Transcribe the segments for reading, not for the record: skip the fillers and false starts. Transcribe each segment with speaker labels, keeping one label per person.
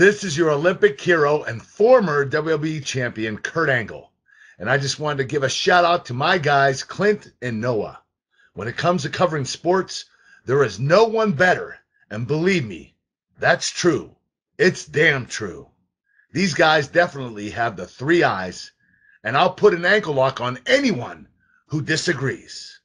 Speaker 1: This is your Olympic hero and former WWE champion, Kurt Angle. And I just wanted to give a shout out to my guys, Clint and Noah. When it comes to covering sports, there is no one better. And believe me, that's true. It's damn true. These guys definitely have the three eyes, and I'll put an ankle lock on anyone who disagrees.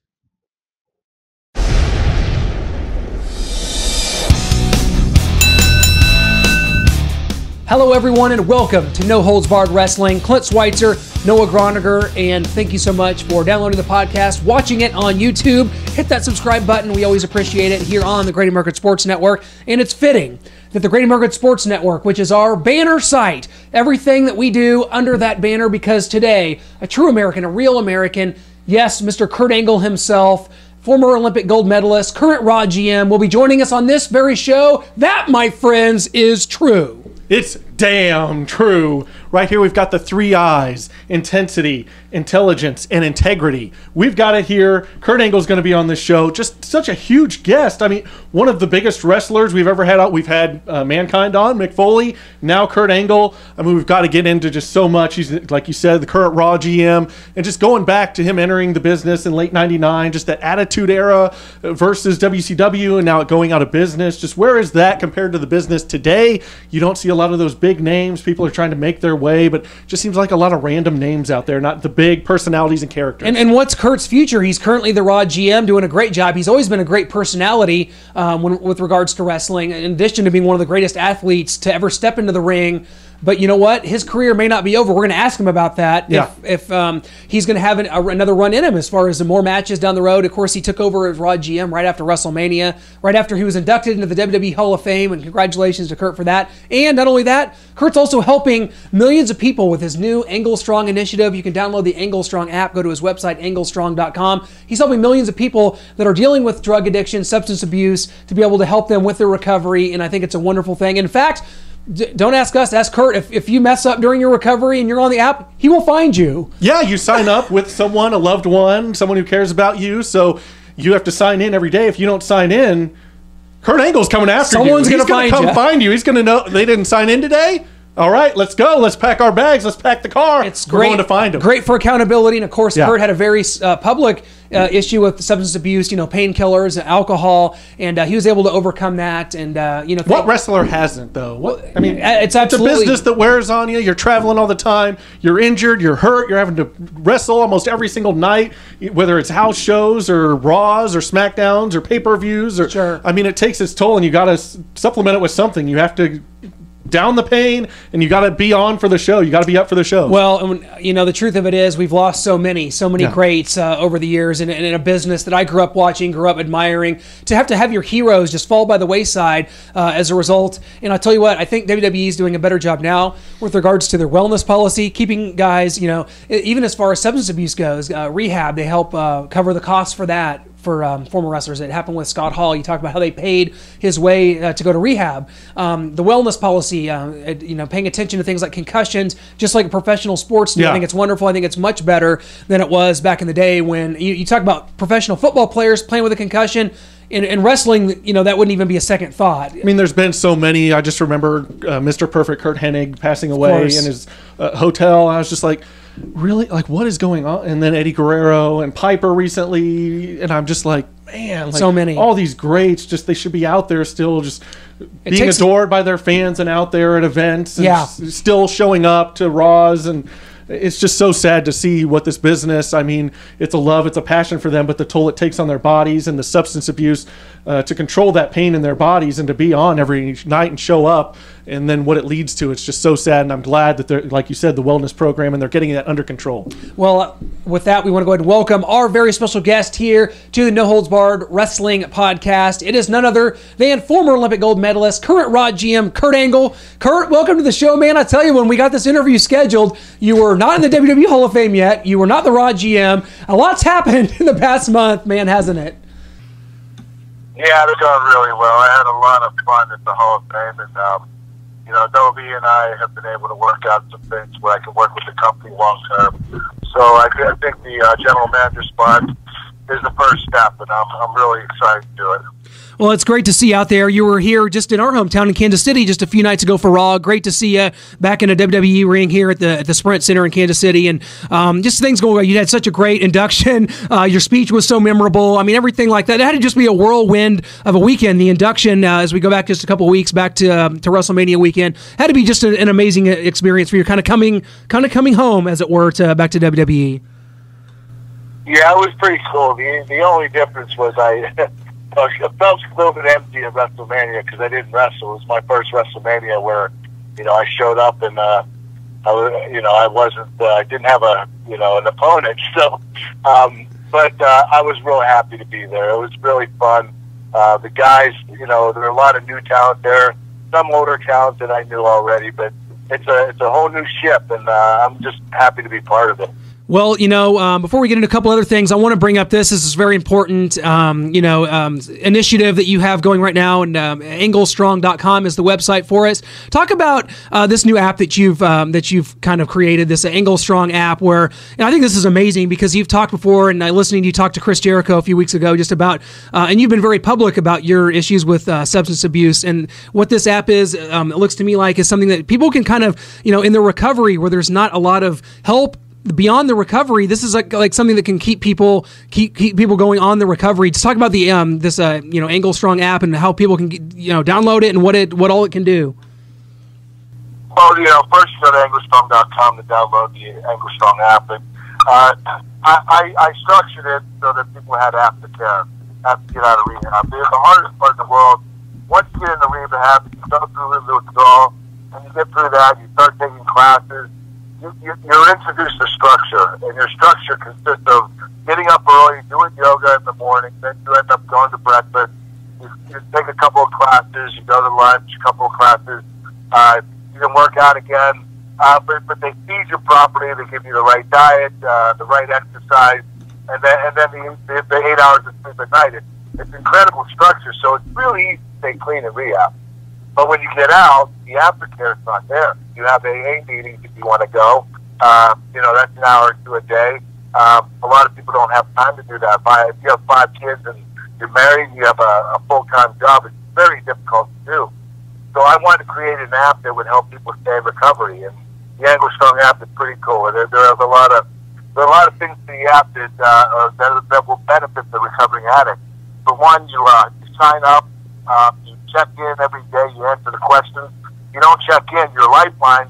Speaker 2: Hello, everyone, and welcome to No Holds Barred Wrestling. Clint Schweitzer, Noah Groniger, and thank you so much for downloading the podcast, watching it on YouTube. Hit that subscribe button. We always appreciate it here on the Great American Sports Network. And it's fitting that the Great American Sports Network, which is our banner site, everything that we do under that banner, because today, a true American, a real American, yes, Mr. Kurt Angle himself, former Olympic gold medalist, current Raw GM, will be joining us on this very show. That, my friends, is true.
Speaker 3: It's damn true. Right here we've got the three I's: intensity, intelligence, and integrity. We've got it here. Kurt Angle's going to be on this show. Just such a huge guest. I mean, one of the biggest wrestlers we've ever had out. We've had Mankind on, Mick Foley, now Kurt Angle. I mean, we've got to get into just so much. He's, like you said, the current Raw GM. And just going back to him entering the business in late 99, just that Attitude Era versus WCW and now going out of business. Just where is that compared to the business today? You don't see a lot of those big names. People are trying to make their way, but just seems like a lot of random names out there, not the big personalities and characters.
Speaker 2: And what's Kurt's future? He's currently the Raw GM, doing a great job. He's always been a great personality with regards to wrestling, in addition to being one of the greatest athletes to ever step into the ring. But you know what? His career may not be over. We're going to ask him about that.
Speaker 3: Yeah.
Speaker 2: If he's going to have another run in him as far as the more matches down the road. Of course, he took over as Raw GM right after WrestleMania, right after he was inducted into the WWE Hall of Fame, and congratulations to Kurt for that. And not only that, Kurt's also helping millions of people with his new Angle Strong initiative. You can download the Angle Strong app, go to his website, anglestrong.com. He's helping millions of people that are dealing with drug addiction, substance abuse, to be able to help them with their recovery, and I think it's a wonderful thing. In fact, don't ask us, ask Kurt. If you mess up during your recovery and you're on the app, he will find you.
Speaker 3: Yeah, you sign up with someone, a loved one, someone who cares about you, so you have to sign in every day. If you don't sign in, Kurt Angle's coming after you.
Speaker 2: Someone's going to
Speaker 3: come find you. He's going to know they didn't sign in today. All right, let's go. Let's pack our bags. Let's pack the car.
Speaker 2: It's
Speaker 3: We're
Speaker 2: great,
Speaker 3: going to find him.
Speaker 2: Great for accountability. And of course,
Speaker 3: Yeah.
Speaker 2: Kurt had a very public issue with substance abuse, painkillers, alcohol, and he was able to overcome that. And
Speaker 3: what wrestler hasn't, though?
Speaker 2: It's absolutely,
Speaker 3: it's a business that wears on you. You're traveling all the time. You're injured. You're hurt. You're having to wrestle almost every single night, whether it's house shows or Raws or SmackDowns or pay-per-views.
Speaker 2: Sure.
Speaker 3: I mean, it takes its toll, and you got to supplement it with something. You have to down the pain, and you got to be on for the show. You got to be up for the show.
Speaker 2: Well, the truth of it is we've lost so many greats over the years in a business that I grew up watching, grew up admiring. To have your heroes just fall by the wayside as a result. And I'll tell you what, I think WWE is doing a better job now with regards to their wellness policy, keeping guys, even as far as substance abuse goes, rehab, they help cover the costs for that. For former wrestlers. It happened with Scott Hall. You talked about how they paid his way to go to rehab. The wellness policy, paying attention to things like concussions, just like professional sports do.
Speaker 3: Yeah.
Speaker 2: I think it's wonderful. I think it's much better than it was back in the day when you talk about professional football players playing with a concussion. In wrestling, that wouldn't even be a second thought.
Speaker 3: I mean, there's been so many. I just remember Mr. Perfect Kurt Hennig passing away in his hotel. I was just like, really? Like, what is going on? And then Eddie Guerrero and Piper recently. And I'm just like, man. Like,
Speaker 2: so many.
Speaker 3: All these greats, just they should be out there still just being adored by their fans and out there at events. And still showing up to Raws. And it's just so sad to see what this business, I mean, it's a love, it's a passion for them, but the toll it takes on their bodies and the substance abuse to control that pain in their bodies and to be on every night and show up, and then what it leads to, it's just so sad. And I'm glad that they're, like you said, the wellness program, and they're getting that under control.
Speaker 2: Well, with that, we want to go ahead and welcome our very special guest here to the No Holds Barred Wrestling Podcast. It is none other than former Olympic gold medalist, current Raw GM, Kurt Angle. Kurt, welcome to the show, man. I tell you, when we got this interview scheduled, you were not in the WWE Hall of Fame yet. You were not the Raw GM. A lot's happened in the past month, man, hasn't it?
Speaker 4: Yeah, they're going really well. I had a lot of fun at the Hall of Fame, and Dobie and I have been able to work out some things where I can work with the company long term. So I think the general manager spot is the first step, and I'm really excited to do it.
Speaker 2: Well, it's great to see you out there. You were here just in our hometown in Kansas City just a few nights ago for Raw. Great to see you back in a WWE ring here at the Sprint Center in Kansas City. And just things going well. You had such a great induction. Your speech was so memorable. I mean, everything like that. It had to just be a whirlwind of a weekend. The induction, as we go back just a couple of weeks back to WrestleMania weekend, had to be just an amazing experience for you, kind of coming home, as it were, back to WWE.
Speaker 4: Yeah, it was pretty cool. The only difference was it felt a little bit empty at WrestleMania because I didn't wrestle. It was my first WrestleMania where, I showed up and I didn't have an opponent. So, but I was real happy to be there. It was really fun. The guys, there are a lot of new talent there. Some older talent that I knew already, but it's a whole new ship, and I'm just happy to be part of it.
Speaker 2: Well, before we get into a couple other things, I want to bring up this. This is very important, initiative that you have going right now, and anglestrong.com is the website for us. Talk about this new app that you've kind of created, this Angle Strong app, where, and I think this is amazing because you've talked before, and listening to you talk to Chris Jericho a few weeks ago just about, and you've been very public about your issues with substance abuse, and what this app is, it looks to me like is something that people can kind of, in their recovery where there's not a lot of help beyond the recovery, this is like something that can keep people going on the recovery. Just talk about the this Angle Strong app and how people can download it and what all it can do.
Speaker 4: Well, first you go to anglestrong.com to download the Angle Strong app, and I structured it so that people had aftercare after get out of rehab. The hardest part in the world, once you get into rehab, you go through the withdrawal, and you get through that, you start taking classes. You're introduced to structure, and your structure consists of getting up early, doing yoga in the morning, then you end up going to breakfast, you take a couple of classes, you go to lunch, a couple of classes, you can work out again, but they feed you properly, they give you the right diet, the right exercise, and then the 8 hours of sleep at night. It's incredible structure, so it's really easy to stay clean in rehab. But when you get out, the aftercare is not there. You have AA meetings if you want to go. That's an hour or two a day. A lot of people don't have time to do that. If you have 5 kids and you're married, you have a full-time job, it's very difficult to do. So I wanted to create an app that would help people stay in recovery. And the Angle Strong app is pretty cool. There are a lot of things to the app that will benefit the recovering addict. For one, you sign up. You check in every day, you answer the questions. You don't check in, your lifeline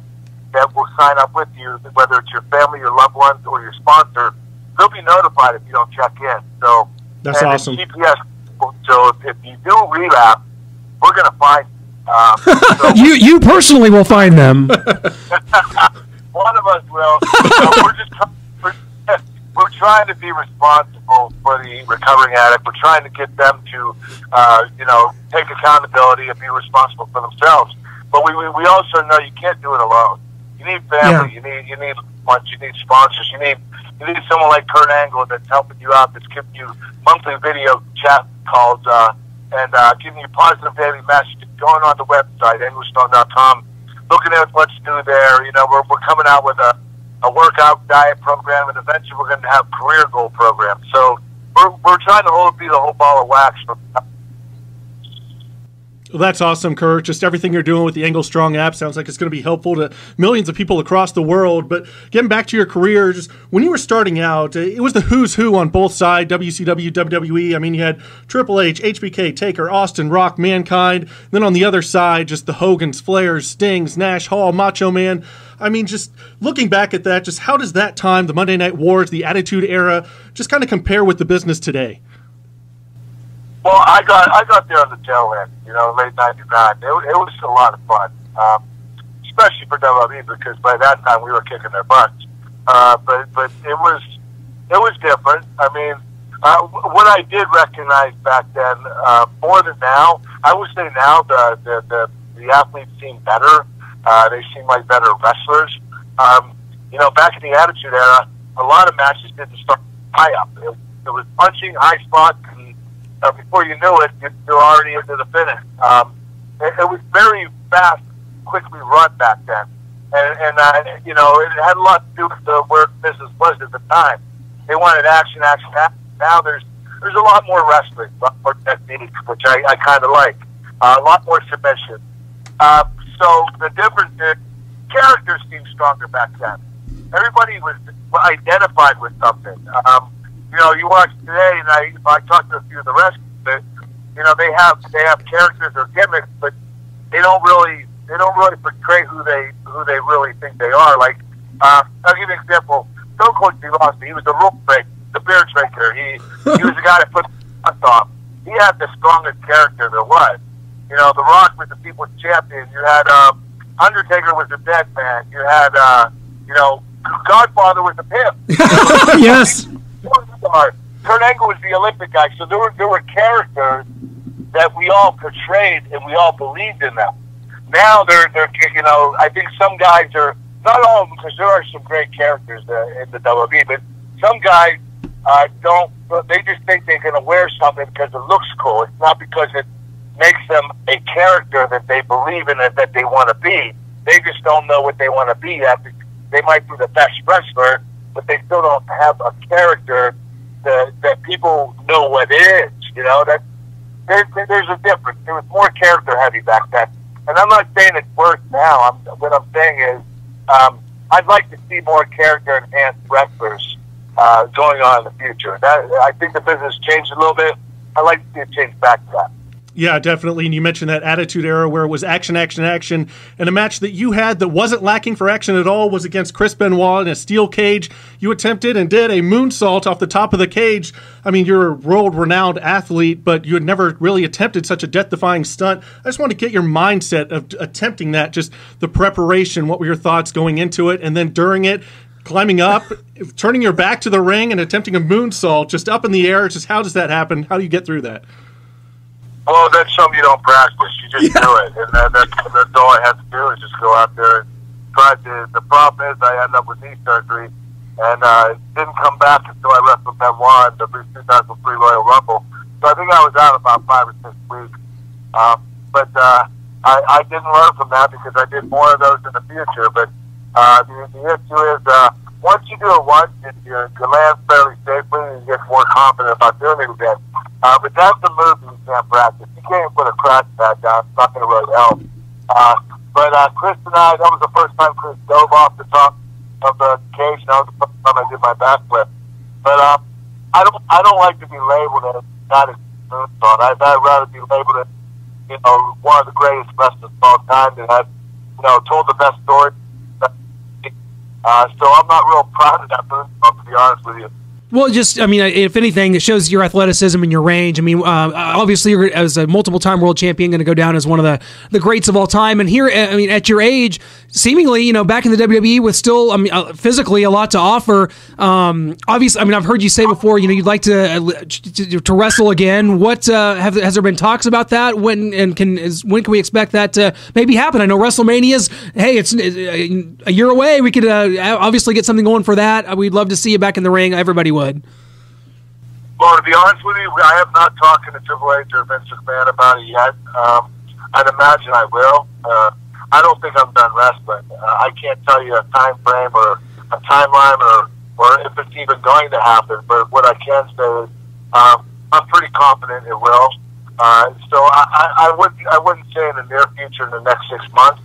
Speaker 4: that will sign up with you, whether it's your family, your loved ones, or your sponsor, they'll be notified if you don't check in. So
Speaker 3: that's awesome.
Speaker 4: GPS, so if you do relapse, we're going to find
Speaker 2: you personally will find them.
Speaker 4: One of us will. We're trying to be responsible for the recovering addict. We're trying to get them to, take accountability and be responsible for themselves. But we also know you can't do it alone. You need family. Yeah. You need lunch. You need sponsors. You need someone like Kurt Angle that's helping you out, that's giving you monthly video chat calls and giving you positive daily messages. Going on the website, anglestrong.com, looking at what's new there. We're coming out with a workout diet program, and eventually we're going to have career goal programs. So we're trying to be the whole ball of wax.
Speaker 3: Well, that's awesome, Kurt. Just everything you're doing with the Angle Strong app sounds like it's going to be helpful to millions of people across the world. But getting back to your career, just when you were starting out, it was the who's who on both sides, WCW, WWE. I mean, you had Triple H, HBK, Taker, Austin, Rock, Mankind. Then on the other side, just the Hogans, Flairs, Stings, Nash, Hall, Macho Man. I mean, just looking back at that, just how does that time, the Monday Night Wars, the Attitude Era, just kind of compare with the business today?
Speaker 4: Well, I got there on the tail end, late '99. It was a lot of fun, especially for WWE because by that time we were kicking their butts. But it was different. I mean, what I did recognize back then more than now, I would say now the athletes seem better. They seem like better wrestlers. Back in the Attitude Era, a lot of matches didn't start high up. It was punching, high spots, and before you knew it, you're already into the finish. It was very fast, quickly run back then. And it had a lot to do with where business was at the time. They wanted action. Now there's there's a lot more wrestling, a lot more technique, which I kind of like. A lot more submission. So the difference is characters seemed stronger back then. Everybody was identified with something. You know, you watch today, and I talked to a few of the rest of it. You know, they have characters or gimmicks, but they don't really portray who they really think they are. Like, I'll give you an example. Stone Cold Steve Austin, he was a rule breaker, the beer drinker. He was the guy that put the front off. He had the strongest character there was. You know, The Rock was the people's champion. You had Undertaker was the dead man. You had you know, Godfather was the pimp.
Speaker 2: Yes.
Speaker 4: Kurt Angle was the Olympic guy. So there were characters that we all portrayed and we all believed in them. Now they're you know, I think some guys are, not all of them, because there are some great characters in the WWE, but some guys don't. They just think they're going to wear something because it looks cool. It's not because it makes them a character that they believe in and that they want to be. They just don't know what they want to be yet. They might be the best wrestler, but they still don't have a character that people know what it is. You know, that there's a difference. It was more character heavy back then, and I'm not saying it's worse now. What I'm saying is, I'd like to see more character enhanced wrestlers going on in the future. I think the business changed a little bit. I'd like to see it change back to that.
Speaker 3: Yeah, definitely. And you mentioned that Attitude Era where it was action, action, action. And a match that you had that wasn't lacking for action at all was against Chris Benoit in a steel cage. You attempted and did a moonsault off the top of the cage. I mean, you're a world-renowned athlete, but you had never really attempted such a death-defying stunt. I just want to get your mindset of attempting that, just the preparation. What were your thoughts going into it? And then during it, climbing up, turning your back to the ring and attempting a moonsault just up in the air. Just how does that happen? How do you get through that?
Speaker 4: Well, that's something you don't practice. You just do it. And that's all I had to do is just go out there and try to. The problem is I ended up with knee surgery and didn't come back until I wrestled Benoit in the 2003 Royal Rumble. So I think I was out about 5 or 6 weeks. But I didn't learn from that because I did more of those in the future. But the issue is once you do it once, you land fairly safely and you get more confident about doing it again. But that's a move that you can't practice. You can't put a crash pad down. It's not going to really help. But Chris and I, that was the first time Chris dove off the top of the cage. That was the first time I did my backflip. But I don't like to be labeled as not a moonsault. I'd rather be labeled as, you know, one of the greatest wrestlers of all time that had, you know, told the best story. So I'm not real proud of that moonsault, to be honest with you.
Speaker 2: Well, just, I mean, if anything, it shows your athleticism and your range. I mean, obviously, you're, as a multiple-time world champion, going to go down as one of the greats of all time. And here, I mean, at your age, seemingly, you know, back in the WWE with still, I mean, physically a lot to offer. Obviously, I mean, I've heard you say before, you know, you'd like to wrestle again. What has there been talks about that? When can we expect that to maybe happen? I know WrestleMania's, hey, it's a year away. We could obviously get something going for that. We'd love to see you back in the ring. Everybody would.
Speaker 4: Well, to be honest with you, I have not talked to Triple H or Vince McMahon about it yet. I'd imagine I will. I don't think I'm done wrestling. I can't tell you a time frame or a timeline or if it's even going to happen. But what I can say is I'm pretty confident it will. So I wouldn't say in the near future, in the next 6 months,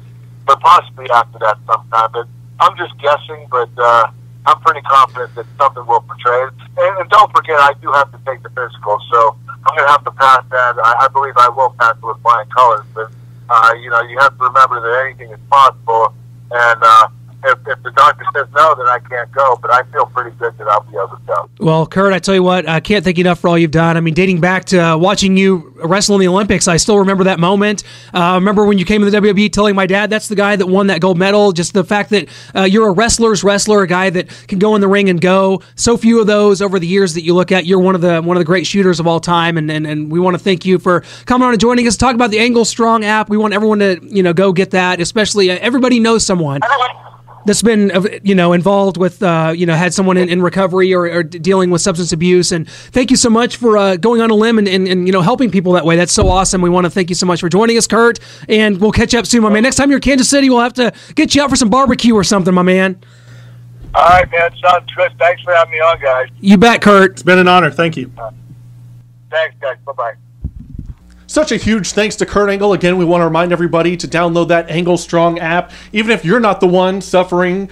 Speaker 4: but possibly after that sometime. But I'm just guessing. But I'm pretty confident that something will portray it. And don't forget, I do have to take the physical, so I'm going to have to pass that. I believe I will pass it with flying colors, but, you know, you have to remember that anything is possible, and if the doctor says no, then I can't go, but I feel pretty good that I'll be able to go.
Speaker 2: Well, Kurt, I tell you what, I can't thank you enough for all you've done. I mean, dating back to watching you wrestle in the Olympics, I still remember that moment. I remember when you came to the WWE telling my dad that's the guy that won that gold medal, just the fact that you're a wrestler's wrestler, a guy that can go in the ring and go. So few of those over the years that you look at. You're one of the great shooters of all time, and we want to thank you for coming on and joining us to talk about the Angle Strong app. We want everyone to, you know, go get that, especially everybody knows someone that's been, you know, involved with, you know, had someone in recovery or dealing with substance abuse. And thank you so much for going on a limb and, you know, helping people that way. That's so awesome. We want to thank you so much for joining us, Kurt. And we'll catch up soon, my man. Next time you're in Kansas City, we'll have to get you out for some barbecue or something, my man.
Speaker 4: All right, man. Sounds good. Thanks for having me on, guys.
Speaker 2: You bet, Kurt.
Speaker 3: It's been an honor. Thank you.
Speaker 4: Thanks, guys. Bye-bye.
Speaker 3: Such a huge thanks to Kurt Angle. Again, we want to remind everybody to download that Angle Strong app. Even if you're not the one suffering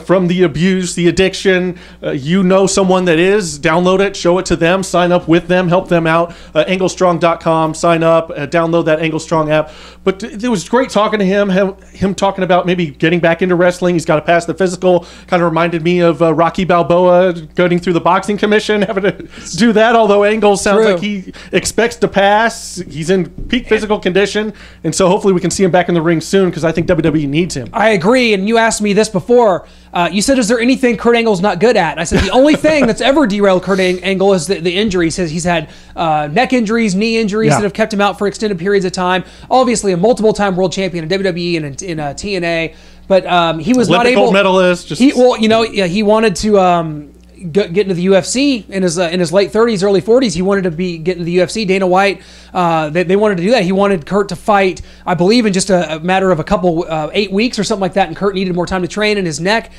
Speaker 3: from the abuse, the addiction, you know someone that is, download it, show it to them, sign up with them, help them out. AngleStrong.com, sign up, download that Angle Strong app. But it was great talking to him talking about maybe getting back into wrestling. He's got to pass the physical. Kind of reminded me of Rocky Balboa going through the boxing commission, having to do that, although Angle sounds like he expects to pass. He's in peak physical condition, and so hopefully we can see him back in the ring soon, because I think WWE needs him.
Speaker 2: I agree, and you asked me this before. You said, is there anything Kurt Angle's not good at? And I said, the only thing that's ever derailed Kurt Angle is the injuries. He's had neck injuries, knee injuries that have kept him out for extended periods of time. Obviously, a multiple-time world champion in WWE and in TNA, but he was
Speaker 3: Olympic
Speaker 2: not able.
Speaker 3: Gold medalist.
Speaker 2: He wanted to get into the UFC in his late 30s, early 40s. He wanted to get into the UFC. Dana White, they wanted to do that. He wanted Kurt to fight, I believe, in just a matter of a couple 8 weeks or something like that. And Kurt needed more time to train, and his neck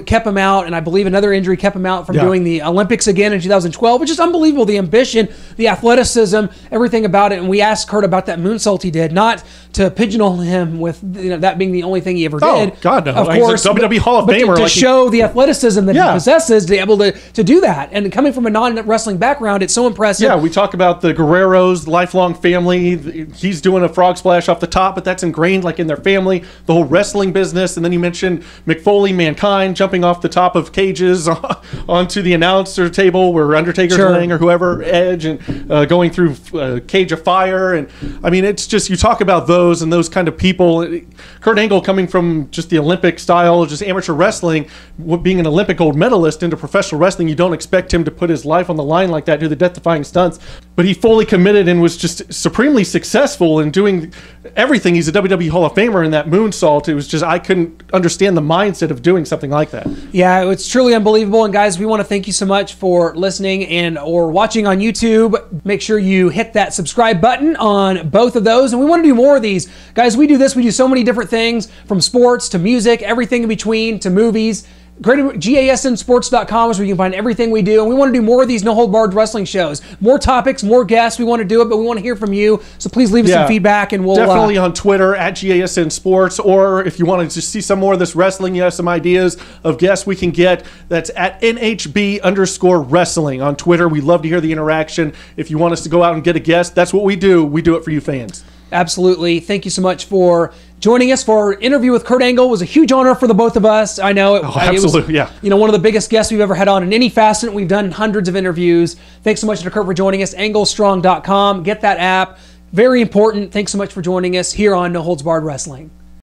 Speaker 2: kept him out. And I believe another injury kept him out from doing the Olympics again in 2012, which is unbelievable. The ambition, the athleticism, everything about it. And we asked Kurt about that moonsault he did, not to pigeonhole him with that being the only thing he ever did.
Speaker 3: Oh God, no!
Speaker 2: Of course,
Speaker 3: he's a WWE Hall of Famer.
Speaker 2: To show the athleticism that he possesses, to be able to do that. And coming from a non-wrestling background, it's so impressive.
Speaker 3: Yeah, we talk about the Guerreros, lifelong family. He's doing a frog splash off the top, but that's ingrained like in their family, the whole wrestling business. And then you mentioned Mick Foley, Mankind, jumping off the top of cages onto the announcer table where Undertaker's laying, or whoever, Edge, and going through a cage of fire. And I mean, it's just, you talk about those and those kind of people. Kurt Angle coming from just the Olympic style, just amateur wrestling, being an Olympic gold medalist into professional wrestling, you don't expect him to put his life on the line like that, do the death-defying stunts. But he fully committed and was just supremely successful in doing everything. He's a WWE Hall of Famer in that moonsault. It was just, I couldn't understand the mindset of doing something like that.
Speaker 2: Yeah, it's truly unbelievable. And guys, we want to thank you so much for listening or watching on YouTube. Make sure you hit that subscribe button on both of those. And we want to do more of these. Guys, we do so many different things, from sports to music, everything in between, to movies. GASNsports.com is where you can find everything we do, and we want to do more of these no hold barred wrestling shows. More topics, more guests. We want to do it, but we want to hear from you. So please leave us some feedback, and we'll
Speaker 3: definitely on Twitter at GASN Sports, or if you want to just see some more of this wrestling, you have some ideas of guests we can get. That's at NHB_wrestling on Twitter. We love to hear the interaction. If you want us to go out and get a guest, that's what we do. We do it for you fans.
Speaker 2: Absolutely. Thank you so much for joining us for our interview with Kurt Angle. It was a huge honor for the both of us. I know it
Speaker 3: absolutely,
Speaker 2: was, one of the biggest guests we've ever had on in any facet. We've done hundreds of interviews. Thanks so much to Kurt for joining us. AngleStrong.com. Get that app. Very important. Thanks so much for joining us here on No Holds Barred Wrestling.